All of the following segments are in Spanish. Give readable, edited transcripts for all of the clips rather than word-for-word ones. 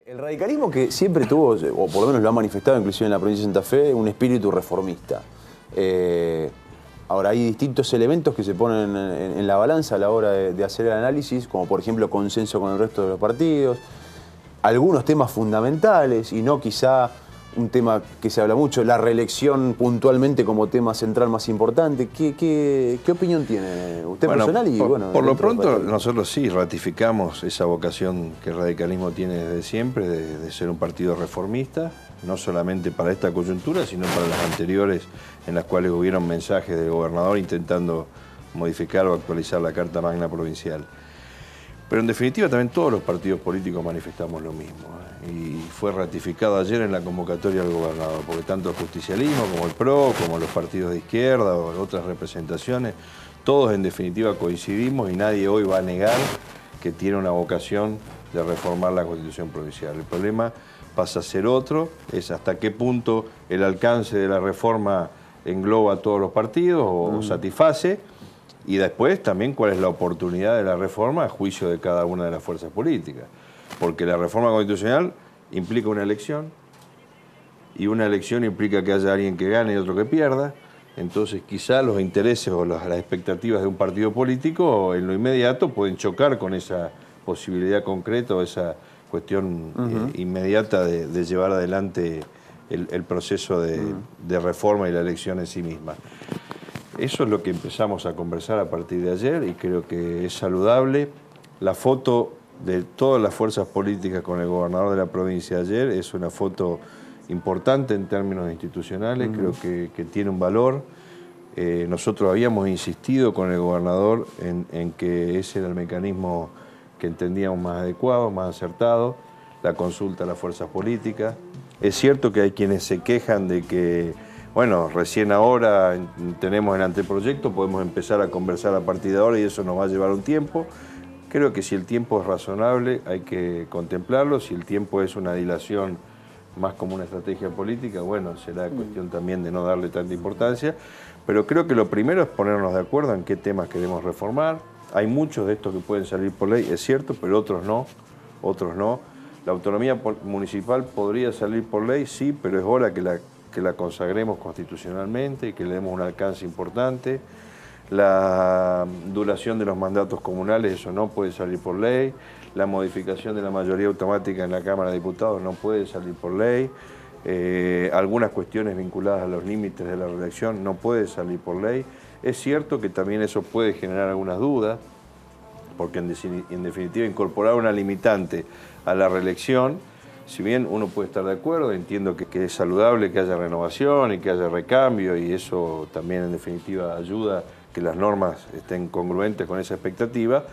El radicalismo que siempre tuvo, o por lo menos lo ha manifestado inclusive en la provincia de Santa Fe, un espíritu reformista. Ahora, hay distintos elementos que se ponen en la balanza a la hora de hacer el análisis, como por ejemplo consenso con el resto de los partidos, algunos temas fundamentales y no quizá un tema que se habla mucho, la reelección puntualmente como tema central más importante. ¿Qué opinión tiene usted personal? Y, por lo pronto nosotros sí ratificamos esa vocación que el radicalismo tiene desde siempre de ser un partido reformista, no solamente para esta coyuntura, sino para las anteriores en las cuales hubieron mensajes del gobernador intentando modificar o actualizar la Carta Magna Provincial. Pero en definitiva también todos los partidos políticos manifestamos lo mismo, y fue ratificado ayer en la convocatoria del gobernador, porque tanto el justicialismo como el PRO, como los partidos de izquierda o otras representaciones, todos en definitiva coincidimos y nadie hoy va a negar que tiene una vocación de reformar la Constitución provincial. El problema pasa a ser otro, es hasta qué punto el alcance de la reforma engloba a todos los partidos o satisface. Y después también cuál es la oportunidad de la reforma a juicio de cada una de las fuerzas políticas. Porque la reforma constitucional implica una elección, y una elección implica que haya alguien que gane y otro que pierda. Entonces quizá los intereses o las expectativas de un partido político en lo inmediato pueden chocar con esa posibilidad concreta o esa cuestión inmediata de llevar adelante el proceso de reforma y la elección en sí misma. Eso es lo que empezamos a conversar a partir de ayer y creo que es saludable. La foto de todas las fuerzas políticas con el gobernador de la provincia ayer es una foto importante en términos institucionales, creo que tiene un valor. Nosotros habíamos insistido con el gobernador en que ese era el mecanismo que entendíamos más adecuado, más acertado, la consulta a las fuerzas políticas. Es cierto que hay quienes se quejan de que bueno, recién ahora tenemos el anteproyecto, podemos empezar a conversar a partir de ahora y eso nos va a llevar un tiempo. Creo que si el tiempo es razonable hay que contemplarlo, si el tiempo es una dilación más como una estrategia política, bueno, será cuestión también de no darle tanta importancia. Pero creo que lo primero es ponernos de acuerdo en qué temas queremos reformar. Hay muchos de estos que pueden salir por ley, es cierto, pero otros no. La autonomía municipal podría salir por ley, sí, pero es hora que la consagremos constitucionalmente y que le demos un alcance importante. La duración de los mandatos comunales, eso no puede salir por ley. La modificación de la mayoría automática en la Cámara de Diputados no puede salir por ley. Algunas cuestiones vinculadas a los límites de la reelección no puede salir por ley. Es cierto que también eso puede generar algunas dudas, porque en definitiva incorporar una limitante a la reelección, si bien uno puede estar de acuerdo, entiendo que es saludable que haya renovación y que haya recambio, y eso también en definitiva ayuda a que las normas estén congruentes con esa expectativa.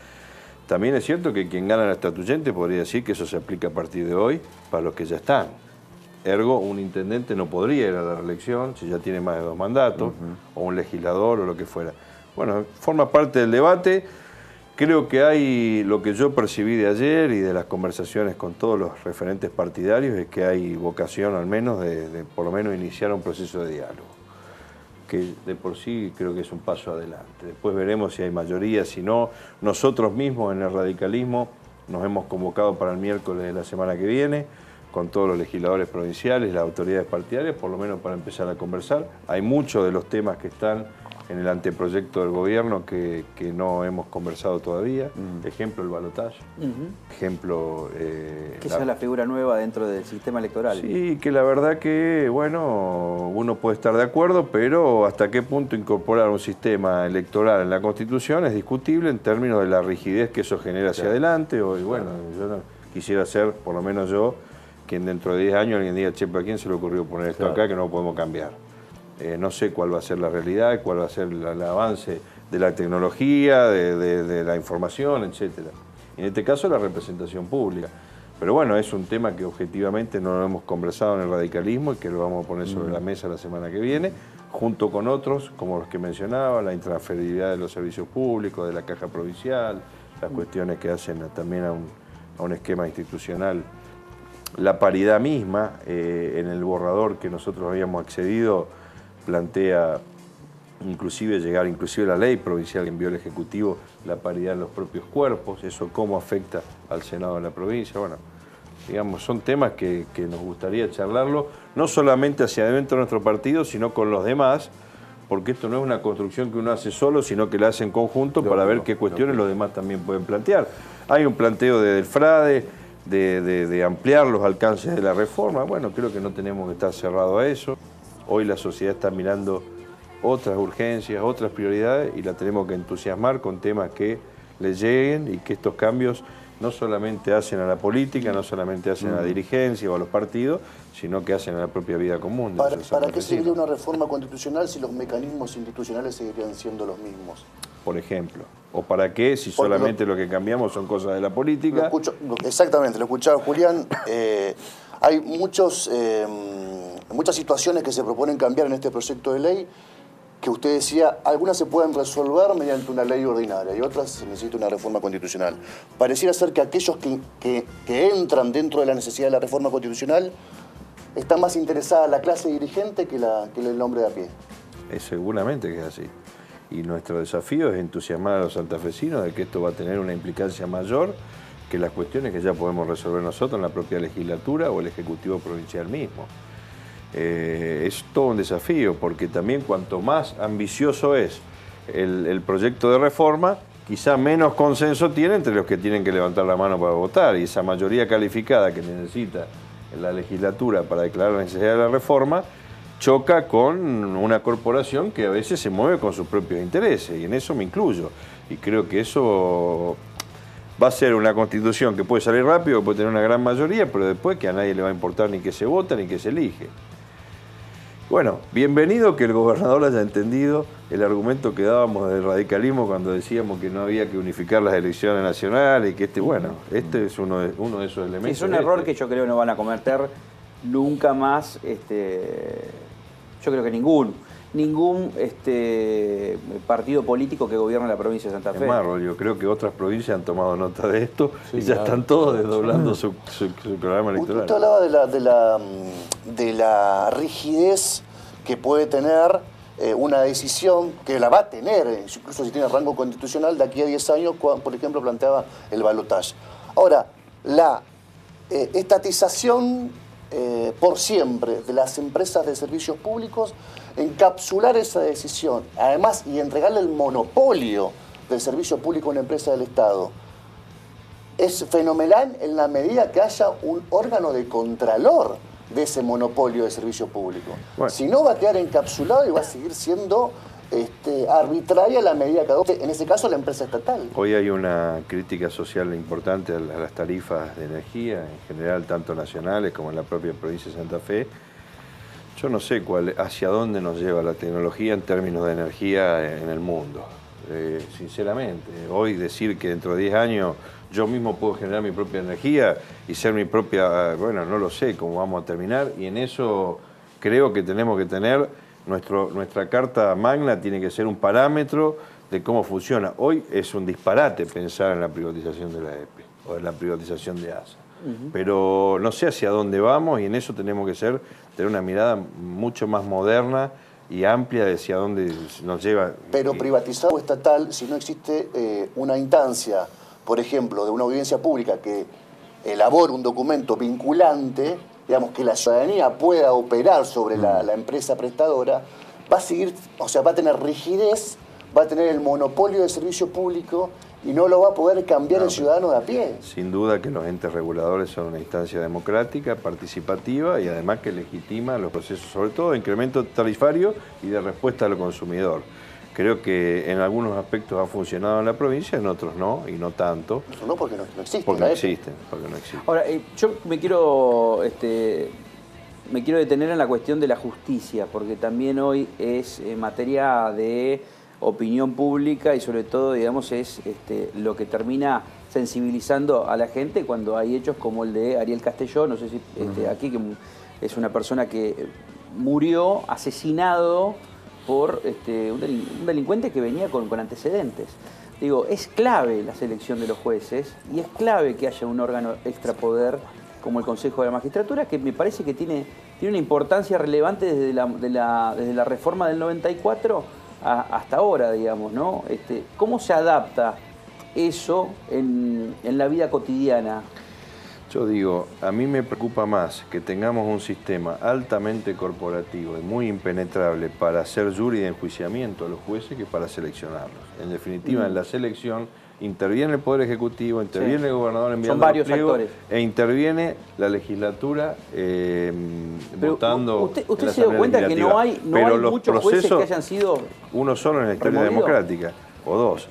También es cierto que quien gana la estatuyente podría decir que eso se aplica a partir de hoy para los que ya están. Ergo, un intendente no podría ir a la reelección si ya tiene más de 2 mandatos, o un legislador o lo que fuera. Bueno, forma parte del debate. Creo que hay, lo que yo percibí de ayer y de las conversaciones con todos los referentes partidarios, es que hay vocación al menos de por lo menos iniciar un proceso de diálogo, que de por sí creo que es un paso adelante. Después veremos si hay mayoría, si no. Nosotros mismos en el radicalismo nos hemos convocado para el miércoles de la semana que viene con todos los legisladores provinciales, las autoridades partidarias, por lo menos para empezar a conversar. Hay muchos de los temas que están en el anteproyecto del gobierno que no hemos conversado todavía. Ejemplo, el balotaje. Ejemplo... que esa es la figura nueva dentro del sistema electoral. Sí, que la verdad que, bueno, uno puede estar de acuerdo, pero hasta qué punto incorporar un sistema electoral en la Constitución es discutible en términos de la rigidez que eso genera hacia adelante. Y bueno, yo no quisiera ser, por lo menos yo, quien dentro de 10 años alguien diga, che, ¿a quién se le ocurrió poner esto acá que no lo podemos cambiar? No sé cuál va a ser la realidad, cuál va a ser el avance de la tecnología, de la información, etc. En este caso, la representación pública. Pero bueno, es un tema que objetivamente no lo hemos conversado en el radicalismo y que lo vamos a poner sobre la mesa la semana que viene, junto con otros, como los que mencionaba, la intransferibilidad de los servicios públicos, de la caja provincial, las cuestiones que hacen también a un esquema institucional. La paridad misma, en el borrador que nosotros habíamos accedido, plantea inclusive llegar, inclusive la ley provincial que envió el Ejecutivo, la paridad en los propios cuerpos, eso cómo afecta al Senado de la provincia. Bueno, Digamos, son temas que nos gustaría charlarlo, no solamente hacia adentro de nuestro partido, sino con los demás, porque esto no es una construcción que uno hace solo, sino que la hace en conjunto para ver qué cuestiones los demás también pueden plantear. Hay un planteo del FRADE, de ampliar los alcances de la reforma. Bueno, creo que no tenemos que estar cerrados a eso. Hoy la sociedad está mirando otras urgencias, otras prioridades, y la tenemos que entusiasmar con temas que le lleguen y que estos cambios no solamente hacen a la política, no solamente hacen a la dirigencia o a los partidos, sino que hacen a la propia vida común. ¿Para qué serviría una reforma constitucional si los mecanismos institucionales seguirían siendo los mismos? Por ejemplo. ¿O para qué si solamente lo que cambiamos son cosas de la política? Exactamente, lo escuchaba Julián. Hay muchas situaciones que se proponen cambiar en este proyecto de ley, que usted decía, algunas se pueden resolver mediante una ley ordinaria y otras se necesita una reforma constitucional. Pareciera ser que aquellos que entran dentro de la necesidad de la reforma constitucional está más interesada la clase dirigente que el hombre de a pie. Seguramente que es así. Y nuestro desafío es entusiasmar a los santafesinos de que esto va a tener una implicancia mayor que las cuestiones que ya podemos resolver nosotros en la propia legislatura o el Ejecutivo Provincial mismo. Es todo un desafío, porque también cuanto más ambicioso es el proyecto de reforma, quizá menos consenso tiene entre los que tienen que levantar la mano para votar, y esa mayoría calificada que necesita la legislatura para declarar la necesidad de la reforma choca con una corporación que a veces se mueve con sus propios intereses, y en eso me incluyo. Y creo que eso va a ser una constitución que puede salir rápido, que puede tener una gran mayoría, pero después que a nadie le va a importar ni que se vota ni que se elige. Bueno, bienvenido que el gobernador haya entendido el argumento que dábamos del radicalismo cuando decíamos que no había que unificar las elecciones nacionales y que este es uno de esos elementos. Es un error que yo creo no van a cometer nunca más, yo creo que ningún partido político que gobierne la provincia de Santa Fe. Es más, yo creo que otras provincias han tomado nota de esto y ya están todos desdoblando su programa electoral. Usted hablaba de la rigidez que puede tener una decisión, que la va a tener, incluso si tiene rango constitucional, de aquí a 10 años, cuando, por ejemplo, planteaba el balotaje. Ahora, la estatización por siempre de las empresas de servicios públicos, encapsular esa decisión, además, y entregarle el monopolio del servicio público a una empresa del Estado, es fenomenal en la medida que haya un órgano de contralor de ese monopolio de servicio público. Bueno. Si no, va a quedar encapsulado y va a seguir siendo arbitraria la medida que adopte, en ese caso, la empresa estatal. Hoy hay una crítica social importante a las tarifas de energía, en general, tanto nacionales como en la propia provincia de Santa Fe. Yo no sé hacia dónde nos lleva la tecnología en términos de energía en el mundo. Sinceramente, hoy decir que dentro de 10 años yo mismo puedo generar mi propia energía y ser mi propia, bueno, no lo sé cómo vamos a terminar, y en eso creo que tenemos que tener nuestra carta magna, tiene que ser un parámetro de cómo funciona. Hoy es un disparate pensar en la privatización de la EPE o en la privatización de ASA. Pero no sé hacia dónde vamos, y en eso tenemos que tener una mirada mucho más moderna y amplia de hacia dónde nos lleva. Pero privatizado o estatal, si no existe una instancia, por ejemplo, de una audiencia pública que elabore un documento vinculante, digamos, que la ciudadanía pueda operar sobre la empresa prestadora, va a seguir, o sea, va a tener rigidez, va a tener el monopolio de servicio público y no lo va a poder cambiar el ciudadano de a pie. Sin duda que los entes reguladores son una instancia democrática, participativa y además que legitima los procesos, sobre todo de incremento tarifario y de respuesta al consumidor. Creo que en algunos aspectos ha funcionado en la provincia, en otros no, y no tanto. Eso no, porque no existen. Porque no existen. Ahora, yo me quiero detener en la cuestión de la justicia, porque también hoy es materia de opinión pública y sobre todo, digamos, es lo que termina sensibilizando a la gente cuando hay hechos como el de Ariel Castelló, no sé si aquí, que es una persona que murió asesinado por un delincuente que venía con antecedentes. Digo, es clave la selección de los jueces y es clave que haya un órgano extrapoder como el Consejo de la Magistratura, que me parece que tiene una importancia relevante desde la reforma del 94 hasta ahora, digamos, ¿no? ¿Cómo se adapta eso en la vida cotidiana? Yo digo, a mí me preocupa más que tengamos un sistema altamente corporativo y muy impenetrable para hacer jury de enjuiciamiento a los jueces que para seleccionarlos. En definitiva, en la selección interviene el Poder Ejecutivo, interviene el gobernador enviando varios los pliegos, actores. e interviene la legislatura votando. ¿Usted se dio cuenta que no hay muchos jueces que hayan sido uno solo en la historia removidos? democrática, o dos.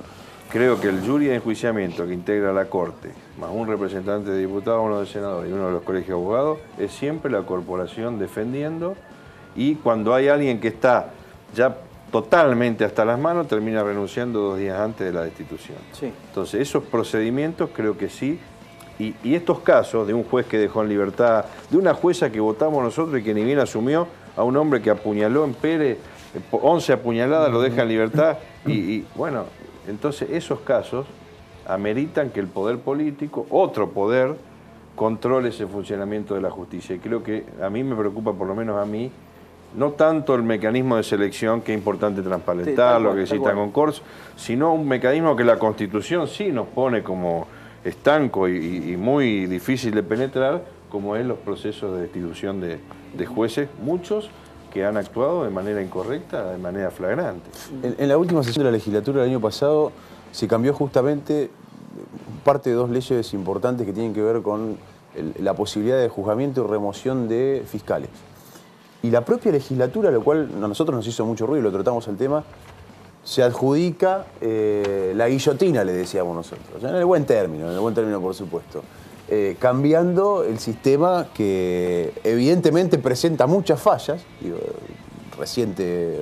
Creo que el jury de enjuiciamiento que integra la Corte, más un representante de diputados, uno de senadores y uno de los colegios de abogados, es siempre la corporación defendiendo, y cuando hay alguien que está ya totalmente hasta las manos, termina renunciando 2 días antes de la destitución. Sí. Entonces, esos procedimientos creo que sí. Y estos casos de un juez que dejó en libertad, de una jueza que votamos nosotros y que ni bien asumió a un hombre que apuñaló en Pérez, 11 apuñaladas, lo deja en libertad, y bueno, entonces esos casos ameritan que el poder político, otro poder, controle ese funcionamiento de la justicia. Y creo que a mí me preocupa, por lo menos a mí, no tanto el mecanismo de selección, que es importante transparentarlo, que exista concurso, sino un mecanismo que la Constitución sí nos pone como estanco y muy difícil de penetrar, como es los procesos de destitución de jueces, muchos que han actuado de manera incorrecta, de manera flagrante. En la última sesión de la legislatura del año pasado se cambió justamente parte de 2 leyes importantes que tienen que ver con la posibilidad de juzgamiento y remoción de fiscales. Y la propia legislatura, lo cual a nosotros nos hizo mucho ruido, lo tratamos el tema, se adjudica la guillotina, le decíamos nosotros, en el buen término por supuesto. Cambiando el sistema que evidentemente presenta muchas fallas, digo, reciente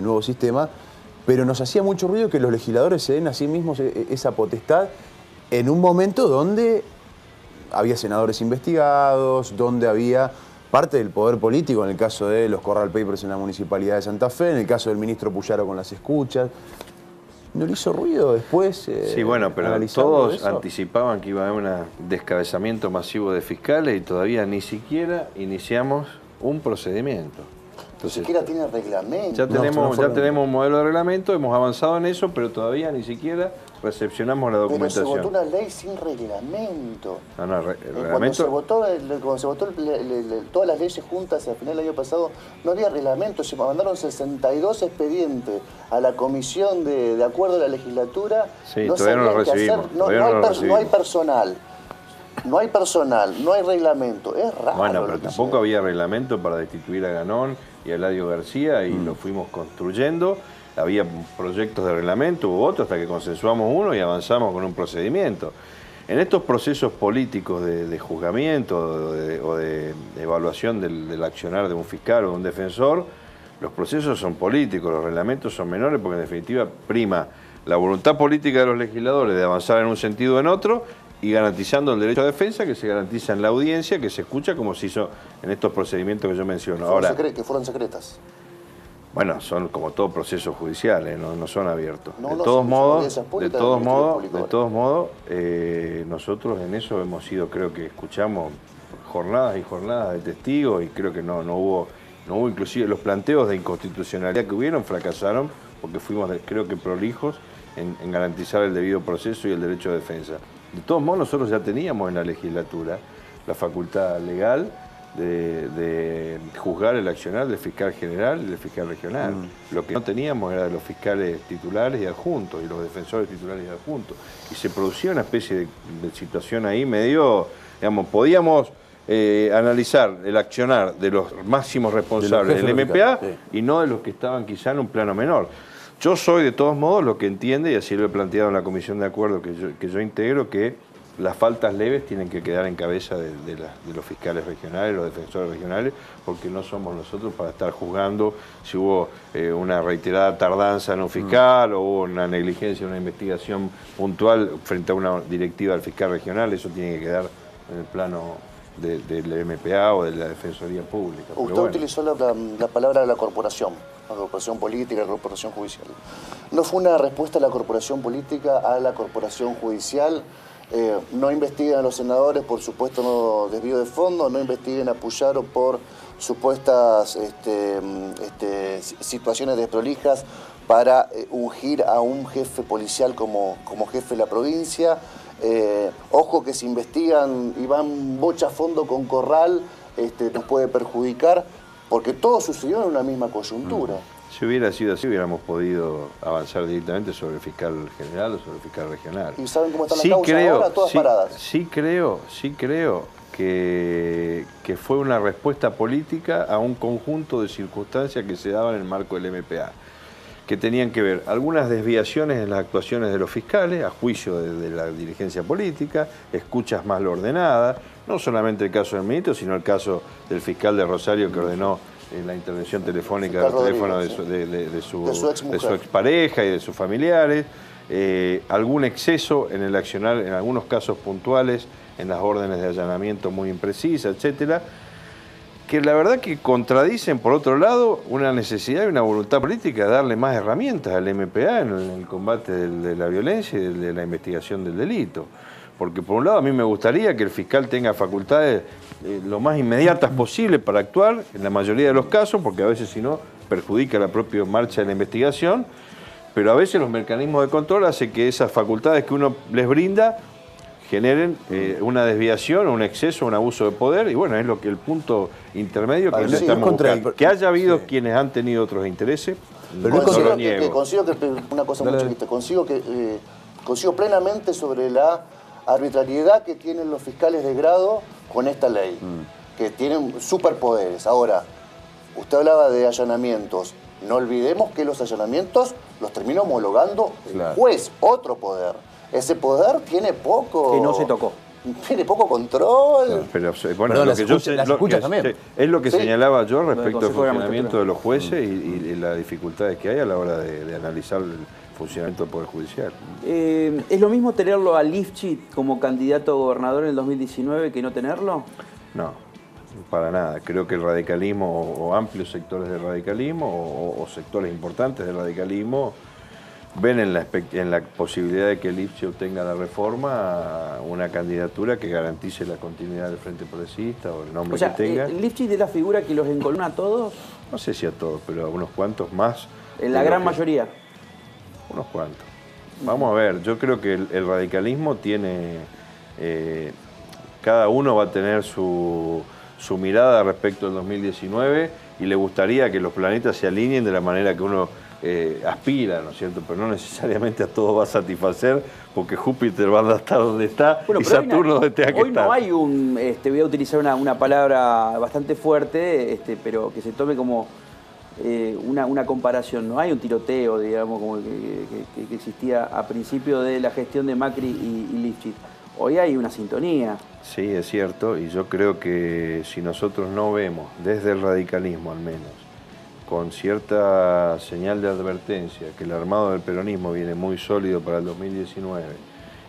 nuevo sistema, pero nos hacía mucho ruido que los legisladores se den a sí mismos esa potestad en un momento donde había senadores investigados, donde había parte del poder político, en el caso de los Corral Papers en la Municipalidad de Santa Fe, en el caso del ministro Puyaro con las escuchas. ¿No le hizo ruido después? Sí, bueno, pero todos anticipaban que iba a haber un descabezamiento masivo de fiscales y todavía ni siquiera iniciamos un procedimiento. Entonces, ni siquiera tiene reglamento. Ya tenemos un modelo de reglamento, hemos avanzado en eso, pero todavía ni siquiera recepcionamos la documentación. Pero se votó una ley sin reglamento. No, Cuando reglamento. se votó todas las leyes juntas al final del año pasado, no había reglamento. Se mandaron 62 expedientes a la comisión de acuerdo a la legislatura. Sí, no todavía no lo recibimos. No hay personal. No hay personal, no hay reglamento. Es raro. Bueno, pero tampoco había reglamento para destituir a Ganón y a Eladio García y lo fuimos construyendo. Había proyectos de reglamento, hubo otros, hasta que consensuamos uno y avanzamos con un procedimiento. En estos procesos políticos de juzgamiento o de evaluación del accionar de un fiscal o de un defensor, los procesos son políticos, los reglamentos son menores porque en definitiva prima la voluntad política de los legisladores de avanzar en un sentido o en otro y garantizando el derecho a defensa que se garantiza en la audiencia, que se escucha como se hizo en estos procedimientos que yo menciono. Ahora, que fueron secretas. Bueno, son como todos procesos judiciales, no son abiertos. No, de no, todos son modos, nosotros en eso hemos sido, creo que escuchamos jornadas y jornadas de testigos y creo que no hubo inclusive los planteos de inconstitucionalidad que hubieron fracasaron porque fuimos, creo que prolijos en garantizar el debido proceso y el derecho de defensa. De todos modos, nosotros ya teníamos en la legislatura la facultad legal de juzgar el accionar del fiscal general y del fiscal regional. Lo que no teníamos era de los fiscales titulares y adjuntos y los defensores titulares y adjuntos. Y se producía una especie de situación ahí medio, digamos, podíamos analizar el accionar de los máximos responsables del MPA y no de los que estaban quizá en un plano menor. Yo soy de todos modos lo que entiende, y así lo he planteado en la comisión de acuerdo que yo integro, que las faltas leves tienen que quedar en cabeza de los fiscales regionales, los defensores regionales, porque no somos nosotros para estar juzgando si hubo una reiterada tardanza en un fiscal o hubo una negligencia en una investigación puntual frente a una directiva del fiscal regional. Eso tiene que quedar en el plano del MPA o de la Defensoría Pública. Usted utilizó la palabra de la corporación política, la corporación judicial. ¿No fue una respuesta de la corporación política a la corporación judicial? No investiguen a los senadores por supuesto desvío de fondos, no investiguen a Puyaro por supuestas situaciones desprolijas para ungir a un jefe policial como jefe de la provincia. Ojo que si investigan y van bocha a fondo con Corral, nos puede perjudicar, porque todo sucedió en una misma coyuntura. Si hubiera sido así, hubiéramos podido avanzar directamente sobre el fiscal general o sobre el fiscal regional. ¿Y saben cómo están las causas ahora? Todas paradas. Sí creo que fue una respuesta política a un conjunto de circunstancias que se daban en el marco del MPA, que tenían que ver algunas desviaciones en las actuaciones de los fiscales, a juicio de la dirigencia política, escuchas mal ordenadas, no solamente el caso del ministro, sino el caso del fiscal de Rosario que ordenó la intervención telefónica del teléfono de su expareja y de sus familiares, algún exceso en el accionar, en algunos casos puntuales, en las órdenes de allanamiento muy imprecisas, etcétera, que la verdad que contradicen, por otro lado, una necesidad y una voluntad política de darle más herramientas al MPA en el combate de la violencia y de la investigación del delito. Porque por un lado a mí me gustaría que el fiscal tenga facultades lo más inmediatas posible para actuar, en la mayoría de los casos, porque a veces si no perjudica la propia marcha de la investigación, pero a veces los mecanismos de control hacen que esas facultades que uno les brinda generen una desviación, un exceso, un abuso de poder, y bueno, es lo que el punto intermedio que estamos buscando. Que haya habido quienes han tenido otros intereses, pero no lo niego. Consigo que una cosa muy chiquita, consigo plenamente sobre la arbitrariedad que tienen los fiscales de grado con esta ley, que tienen superpoderes. Ahora, usted hablaba de allanamientos. No olvidemos que los allanamientos los termina homologando el juez, otro poder. Ese poder tiene poco... Que no se tocó. Tiene poco control. Pero bueno, las escuchas también. Es lo que señalaba yo respecto al funcionamiento de los jueces y las dificultades que hay a la hora de analizar el funcionamiento del Poder Judicial. ¿Es lo mismo tenerlo a Lifchit como candidato a gobernador en el 2019 que no tenerlo? No, para nada. Creo que el radicalismo, o amplios sectores del radicalismo, o sectores importantes del radicalismo, ven en la posibilidad de que Lifchit obtenga la reforma una candidatura que garantice la continuidad del Frente Progresista o el nombre que tenga. ¿Lifchit es la figura que los encolumna a todos? No sé si a todos, pero a unos cuantos más. ¿En la gran mayoría? Unos cuantos. Vamos a ver, yo creo que el radicalismo tiene... cada uno va a tener su mirada respecto al 2019 y le gustaría que los planetas se alineen de la manera que uno aspira, ¿no es cierto? Pero no necesariamente a todo va a satisfacer, porque Júpiter va a estar donde está y Saturno donde tenga que estar. Hoy no hay un, voy a utilizar una palabra bastante fuerte, pero que se tome como una comparación. No hay un tiroteo, digamos, como que existía a principio de la gestión de Macri y Lifchit. Hoy hay una sintonía. Sí, es cierto, y yo creo que si nosotros no vemos, desde el radicalismo al menos, con cierta señal de advertencia, que el armado del peronismo viene muy sólido para el 2019,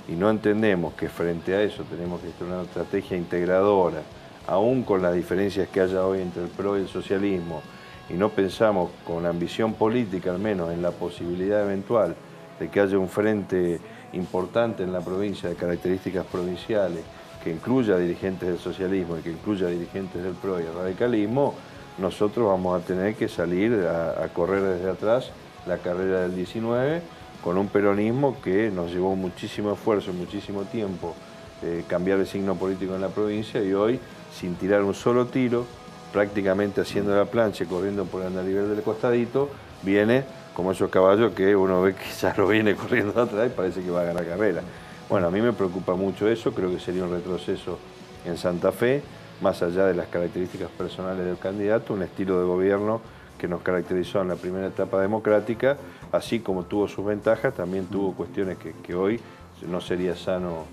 y no entendemos que frente a eso tenemos que tener una estrategia integradora, aún con las diferencias que haya hoy entre el PRO y el socialismo, y no pensamos con ambición política al menos en la posibilidad eventual de que haya un frente importante en la provincia de características provinciales, que incluya dirigentes del socialismo y que incluya dirigentes del PRO y el radicalismo, nosotros vamos a tener que salir a correr desde atrás la carrera del 19 con un peronismo que nos llevó muchísimo esfuerzo, muchísimo tiempo cambiar el signo político en la provincia, y hoy, sin tirar un solo tiro, prácticamente haciendo la plancha y corriendo por el andarivel del costadito, viene como esos caballos que uno ve que ya lo viene corriendo atrás y parece que va a ganar carrera. Bueno, a mí me preocupa mucho eso, creo que sería un retroceso en Santa Fe, más allá de las características personales del candidato, un estilo de gobierno que nos caracterizó en la primera etapa democrática, así como tuvo sus ventajas, también tuvo cuestiones que hoy no sería sano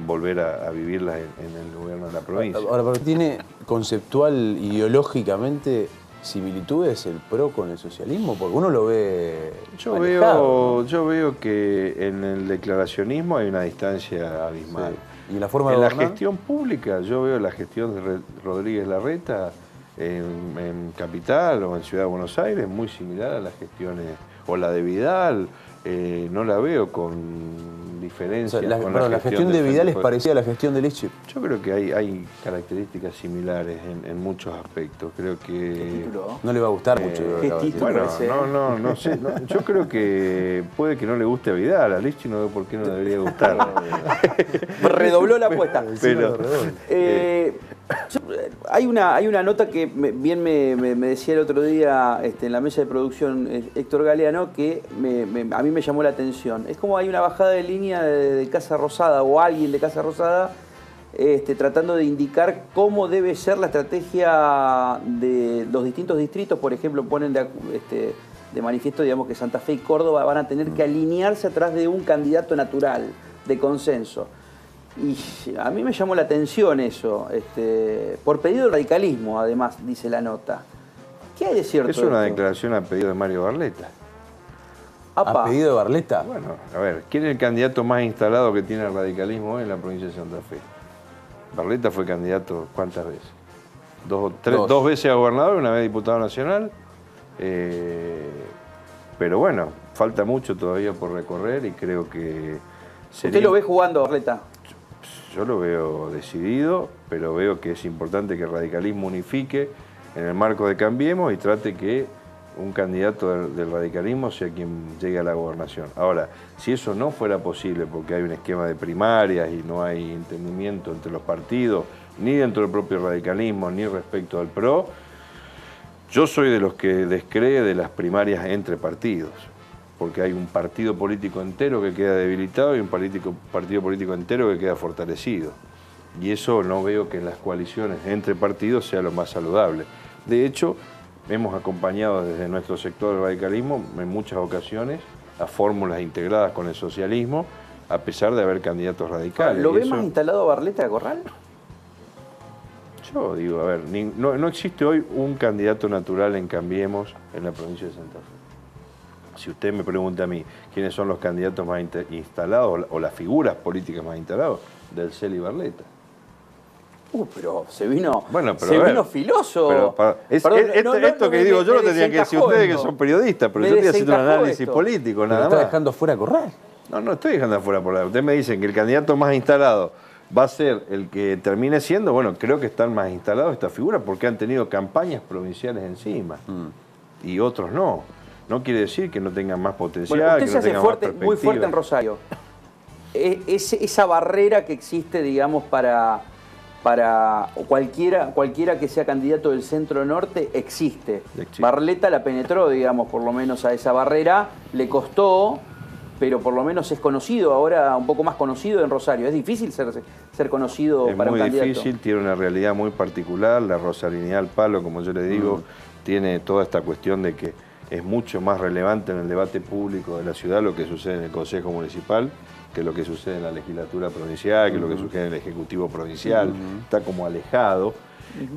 volver a vivirlas en el gobierno de la provincia. Ahora, porque tiene conceptual, ideológicamente, similitudes el PRO con el socialismo, porque uno lo ve alejado, ¿no? Yo veo que en el declaracionismo hay una distancia abismal. Sí. ¿Y en la forma de gobernar? En la gestión pública, yo veo la gestión de Rodríguez Larreta en Capital o en Ciudad de Buenos Aires muy similar a las gestiones, o la de Vidal, no la veo con diferencias O sea, con la gestión de Vidal es parecida a la gestión de Lichi. Yo creo que hay características similares en muchos aspectos. Creo que... No le va a gustar mucho. Bueno, no sé. Yo creo que puede que no le guste a Vidal. A Lichi no veo por qué no debería gustar. Redobló la apuesta. Pero, hay una nota que bien me decía el otro día en la mesa de producción Héctor Galeano que a mí me llamó la atención. Es como hay una bajada de línea de Casa Rosada o alguien de Casa Rosada tratando de indicar cómo debe ser la estrategia de los distintos distritos. Por ejemplo, ponen de manifiesto, digamos, que Santa Fe y Córdoba van a tener que alinearse atrás de un candidato natural, de consenso. Y a mí me llamó la atención eso, por pedido del radicalismo, además, dice la nota. ¿Qué hay de cierto? Es una declaración a pedido de Mario Barletta. ¿A pedido de Barletta? Bueno, a ver, ¿quién es el candidato más instalado que tiene el radicalismo hoy en la provincia de Santa Fe? Barletta fue candidato ¿cuántas veces? Dos veces a gobernador, una vez diputado nacional. Pero bueno, falta mucho todavía por recorrer y creo que... ¿Usted lo ve jugando, Barletta? Yo lo veo decidido, pero veo que es importante que el radicalismo unifique en el marco de Cambiemos y trate que un candidato del radicalismo sea quien llegue a la gobernación. Ahora, si eso no fuera posible porque hay un esquema de primarias y no hay entendimiento entre los partidos, ni dentro del propio radicalismo, ni respecto al PRO, yo soy de los que descree de las primarias entre partidos, porque hay un partido político entero que queda debilitado y un partido político entero que queda fortalecido. Y eso no veo que en las coaliciones entre partidos sea lo más saludable. De hecho, hemos acompañado desde nuestro sector del radicalismo en muchas ocasiones a fórmulas integradas con el socialismo, a pesar de haber candidatos radicales. ¿Lo ve más instalado Barletta de Corral? Yo digo, a ver, no existe hoy un candidato natural en Cambiemos en la provincia de Santa Fe. Si usted me pregunta a mí quiénes son los candidatos más instalados o las figuras políticas más instaladas, del CEL y Barletta. Pero se vino, bueno, vino filoso. Esto que digo yo lo tendrían que decir ustedes que son periodistas, pero yo estoy haciendo un análisis político, nada más. ¿Está dejando fuera Corral? No estoy dejando fuera Corral. Ustedes me dicen que el candidato más instalado va a ser el que termine siendo, bueno, creo que están más instalados estas figuras porque han tenido campañas provinciales encima y otros no. No quiere decir que no tengan más potencial, bueno, usted que se no hace tengan fuerte, más muy fuerte en Rosario. Esa barrera que existe, digamos, para cualquiera que sea candidato del centro-norte, existe. Barletta la penetró, digamos, por lo menos a esa barrera. Le costó, pero por lo menos es conocido, ahora un poco más conocido en Rosario. Es difícil ser conocido para un candidato. Es muy difícil, tiene una realidad muy particular. La rosalinidad al palo, como yo le digo, tiene toda esta cuestión de que es mucho más relevante en el debate público de la ciudad lo que sucede en el Consejo Municipal que lo que sucede en la legislatura provincial, que lo que sucede en el Ejecutivo Provincial. Está como alejado.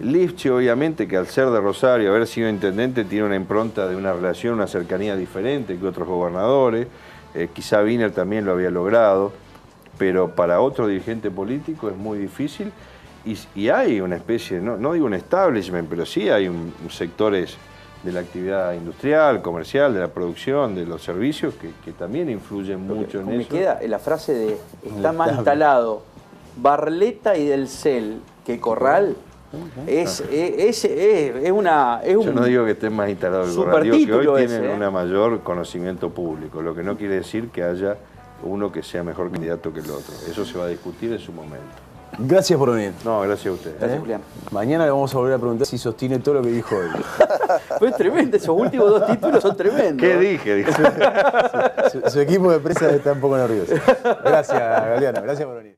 Lifchi, obviamente, que al ser de Rosario, haber sido intendente, tiene una impronta de una relación, una cercanía diferente que otros gobernadores. Quizá Wiener también lo había logrado, pero para otro dirigente político es muy difícil. Y hay una especie, no digo un establishment, pero sí hay sectores de la actividad industrial, comercial, de la producción, de los servicios, que también influyen mucho en eso. Me queda la frase de está más instalado Barletta y del CEL que Corral. Es un Yo no digo que estén más instalados el Corral, digo que hoy tienen un mayor conocimiento público, lo que no quiere decir que haya uno que sea mejor candidato que el otro. Eso se va a discutir en su momento. Gracias por venir. No, gracias a usted. Gracias, Julián. Mañana le vamos a volver a preguntar si sostiene todo lo que dijo hoy. Fue tremendo, esos últimos 2 títulos son tremendos. ¿Qué dije? Su equipo de prensa está un poco nervioso. Gracias, Galeano. Gracias por venir.